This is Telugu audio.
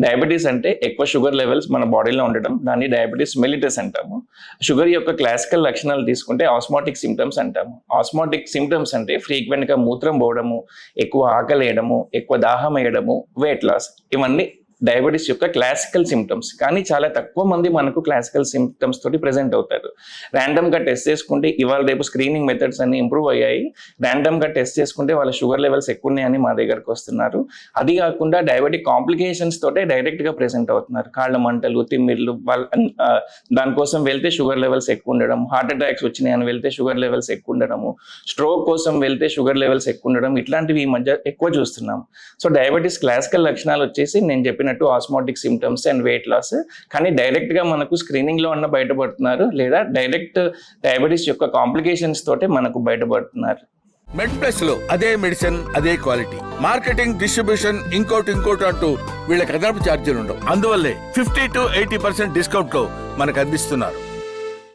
డయాబెటీస్ అంటే ఎక్కువ షుగర్ లెవెల్స్ మన బాడీలో ఉండడం, దాన్ని డయాబెటీస్ మెలిటస్ అంటాము. షుగర్ యొక్క క్లాసికల్ లక్షణాలు తీసుకుంటే ఆస్మాటిక్ సిమ్టమ్స్ అంటాము. ఆస్మాటిక్ సిమ్టమ్స్ అంటే ఫ్రీక్వెంట్గా మూత్రం పోవడము, ఎక్కువ ఆకలి వేయడము, ఎక్కువ దాహం వేయడము, వెయిట్ లాస్, ఇవన్నీ డయాబెటీస్ యొక్క క్లాసికల్ సిమ్టమ్స్. కానీ చాలా తక్కువ మంది మనకు క్లాసికల్ సిమ్టమ్స్ తోటి ప్రెజెంట్ అవుతారు. ర్యాండమ్గా టెస్ట్ చేసుకుంటే ఇవాళ రేపు స్క్రీనింగ్ మెథడ్స్ అన్ని ఇంప్రూవ్ అయ్యాయి. ర్యాండమ్గా టెస్ట్ చేసుకుంటే వాళ్ళ షుగర్ లెవెల్స్ ఎక్కువ ఉన్నాయని మా దగ్గరకు వస్తున్నారు. అది కాకుండా డయాబెటిక్ కాంప్లికేషన్స్ తోటే డైరెక్ట్గా ప్రెజెంట్ అవుతున్నారు. కాళ్ళ మంటలు, తిమ్మిర్లు, దానికోసం వెళ్తే షుగర్ లెవెల్స్ ఎక్కువ ఉండడం, హార్ట్ అటాక్స్ వచ్చినాయని వెళ్తే షుగర్ లెవెల్స్ ఎక్కువ ఉండడము, స్ట్రోక్ కోసం వెళ్తే షుగర్ లెవెల్స్ ఎక్కువ ఉండడం, ఇట్లాంటివి ఈ మధ్య ఎక్కువ చూస్తున్నాం. సో డయాబెటీస్ క్లాసికల్ లక్షణాలు వచ్చేసి నేను చెప్పినట్టు asthmatic symptoms and weight loss. కానీ డైరెక్ట్ గా మనకు స్క్రీనింగ్ లో ఉన్న బయటపడుతున్నారు, లేదా డైరెక్ట్ డయాబెటీస్ యొక్క కాంప్లికేషన్స్ తోటే మనకు బయటపడుతున్నారు. మెడ్ ప్లస్ లో అదే మెడిసిన్, అదే క్వాలిటీ, మార్కెటింగ్, డిస్ట్రిబ్యూషన్, ఇంకోటి అంటూ వీళ్ళకి అదనపు ఛార్జీలు ఉండవు. అందువల్లే 50 to 80% డిస్కౌంట్ లో మనకు అందిస్తున్నారు.